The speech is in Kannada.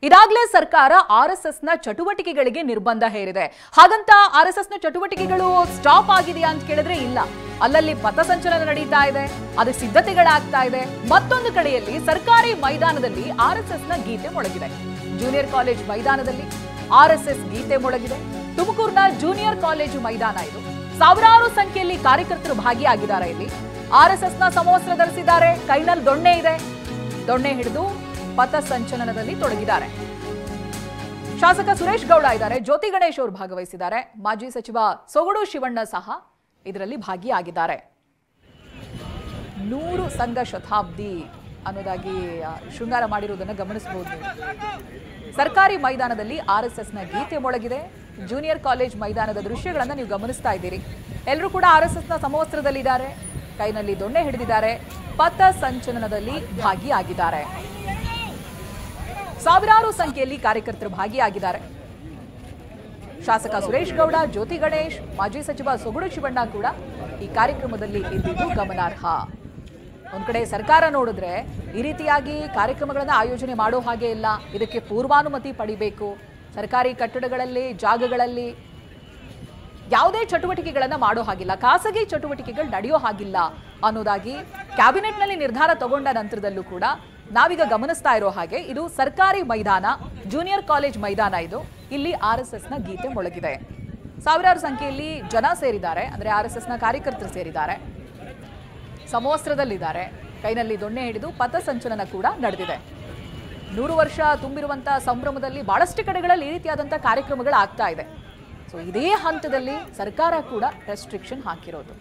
ಇದಾಗಲೇ ಸರ್ಕಾರ ಆರ್ಎಸ್ಎಸ್ನ ಚಟುವಟಿಕೆಗಳಿಗೆ ನಿರ್ಬಂಧ ಹೇರಿದೆ. ಹಾಗಂತ ಆರ್ಎಸ್ಎಸ್ನ ಚಟುವಟಿಕೆಗಳು ಸ್ಟಾಪ್ ಆಗಿದೆಯಾ ಅಂತ ಕೇಳಿದ್ರೆ ಇಲ್ಲ. ಅಲ್ಲಲ್ಲಿ ಪಥಸಂಚಲನ ನಡೀತಾ ಇದೆ, ಅದಕ್ಕೆ ಸಿದ್ಧತೆಗಳಾಗ್ತಾ ಇದೆ. ಮತ್ತೊಂದು ಕಡೆಯಲ್ಲಿ ಸರ್ಕಾರಿ ಮೈದಾನದಲ್ಲಿ ಆರ್ಎಸ್ಎಸ್ನ ಗೀತೆ ಮೊಳಗಿದೆ. ಜೂನಿಯರ್ ಕಾಲೇಜ್ ಮೈದಾನದಲ್ಲಿ ಆರ್ಎಸ್ಎಸ್ ಗೀತೆ ಮೊಳಗಿದೆ. ತುಮಕೂರಿನ ಜೂನಿಯರ್ ಕಾಲೇಜು ಮೈದಾನ ಇದು. ಸಾವಿರಾರು ಸಂಖ್ಯೆಯಲ್ಲಿ ಕಾರ್ಯಕರ್ತರು ಭಾಗಿಯಾಗಿದ್ದಾರೆ. ಇಲ್ಲಿ ಆರ್ಎಸ್ಎಸ್ನ ಸಮವಸ್ತ್ರ ಧರಿಸಿದ್ದಾರೆ, ಕೈನಲ್ಲಿ ದೊಣ್ಣೆ ಇದೆ. ದೊಣ್ಣೆ ಹಿಡಿದು ಪಥಸಂಚಲನದಲ್ಲಿ ತೊಡಗಿದ್ದಾರೆ. ಶಾಸಕ ಸುರೇಶ್ ಗೌಡ ಇದ್ದಾರೆ, ಜ್ಯೋತಿ ಗಣೇಶ್ ಅವರು ಭಾಗವಹಿಸಿದ್ದಾರೆ, ಮಾಜಿ ಸಚಿವ ಸೊಗಡು ಶಿವಣ್ಣ ಸಹ ಇದರಲ್ಲಿ ಭಾಗಿಯಾಗಿದ್ದಾರೆ. 100 ಸಂಘ ಶತಾಬ್ದಿ ಅನ್ನೋದಾಗಿ ಶೃಂಗಾರ ಮಾಡಿರುವುದನ್ನು ಗಮನಿಸಬಹುದು. ಸರ್ಕಾರಿ ಮೈದಾನದಲ್ಲಿ ಆರ್ಎಸ್ಎಸ್ನ ಗೀತೆ ಮೊಳಗಿದೆ. ಜೂನಿಯರ್ ಕಾಲೇಜ್ ಮೈದಾನದ ದೃಶ್ಯಗಳನ್ನು ನೀವು ಗಮನಿಸ್ತಾ ಇದ್ದೀರಿ. ಎಲ್ಲರೂ ಕೂಡ ಆರ್ಎಸ್ಎಸ್ನ ಸಮವಸ್ತ್ರದಲ್ಲಿದ್ದಾರೆ, ಕೈನಲ್ಲಿ ದೊಣ್ಣೆ ಹಿಡಿದಿದ್ದಾರೆ, ಪಥಸಂಚಲನದಲ್ಲಿ ಭಾಗಿಯಾಗಿದ್ದಾರೆ. ಸಾವಿರಾರು ಸಂಖ್ಯೆಯಲ್ಲಿ ಕಾರ್ಯಕರ್ತರು ಭಾಗಿಯಾಗಿದ್ದಾರೆ. ಶಾಸಕ ಸುರೇಶ್ ಗೌಡ, ಜ್ಯೋತಿ ಗಣೇಶ್, ಮಾಜಿ ಸಚಿವ ಸೊಗಡು ಶಿವಣ್ಣ ಕೂಡ ಈ ಕಾರ್ಯಕ್ರಮದಲ್ಲಿ ಇದ್ದಿದ್ದು ಗಮನಾರ್ಹ. ಒಂದ್ ಕಡೆ ಸರ್ಕಾರ ನೋಡಿದ್ರೆ ಈ ರೀತಿಯಾಗಿ ಕಾರ್ಯಕ್ರಮಗಳನ್ನು ಆಯೋಜನೆ ಮಾಡೋ ಹಾಗೆ ಇಲ್ಲ, ಇದಕ್ಕೆ ಪೂರ್ವಾನುಮತಿ ಪಡಿಬೇಕು, ಸರ್ಕಾರಿ ಕಟ್ಟಡಗಳಲ್ಲಿ ಜಾಗಗಳಲ್ಲಿ ಯಾವುದೇ ಚಟುವಟಿಕೆಗಳನ್ನು ಮಾಡೋ ಹಾಗಿಲ್ಲ, ಖಾಸಗಿ ಚಟುವಟಿಕೆಗಳು ನಡೆಯೋ ಹಾಗಿಲ್ಲ ಅನ್ನೋದಾಗಿ ಕ್ಯಾಬಿನೆಟ್ನಲ್ಲಿ ನಿರ್ಧಾರ ತಗೊಂಡ ನಂತರದಲ್ಲೂ ಕೂಡ ನಾವೀಗ ಗಮನಿಸ್ತಾ ಇರೋ ಹಾಗೆ ಇದು ಸರ್ಕಾರಿ ಮೈದಾನ, ಜೂನಿಯರ್ ಕಾಲೇಜ್ ಮೈದಾನ ಇದು. ಇಲ್ಲಿ ಆರ್ಎಸ್ಎಸ್ನ ಗೀತೆ ಮೊಳಗಿದೆ. ಸಾವಿರಾರು ಸಂಖ್ಯೆಯಲ್ಲಿ ಜನ ಸೇರಿದ್ದಾರೆ, ಅಂದ್ರೆ ಆರ್ಎಸ್ಎಸ್ನ ಕಾರ್ಯಕರ್ತರು ಸೇರಿದ್ದಾರೆ, ಸಮವಸ್ತ್ರದಲ್ಲಿದ್ದಾರೆ, ಕೈನಲ್ಲಿ ದೊಣ್ಣೆ ಹಿಡಿದು ಪಥಸಂಚಲನ ಕೂಡ ನಡೆದಿದೆ. 100 ವರ್ಷ ತುಂಬಿರುವಂತಹ ಸಂಭ್ರಮದಲ್ಲಿ ಬಹಳಷ್ಟು ಕಡೆಗಳಲ್ಲಿ ಈ ರೀತಿಯಾದಂತಹ ಕಾರ್ಯಕ್ರಮಗಳು ಆಗ್ತಾ ಇದೆ. ಸೊ ಇದೇ ಹಂತದಲ್ಲಿ ಸರ್ಕಾರ ಕೂಡ ರೆಸ್ಟ್ರಿಕ್ಷನ್ ಹಾಕಿರೋದು.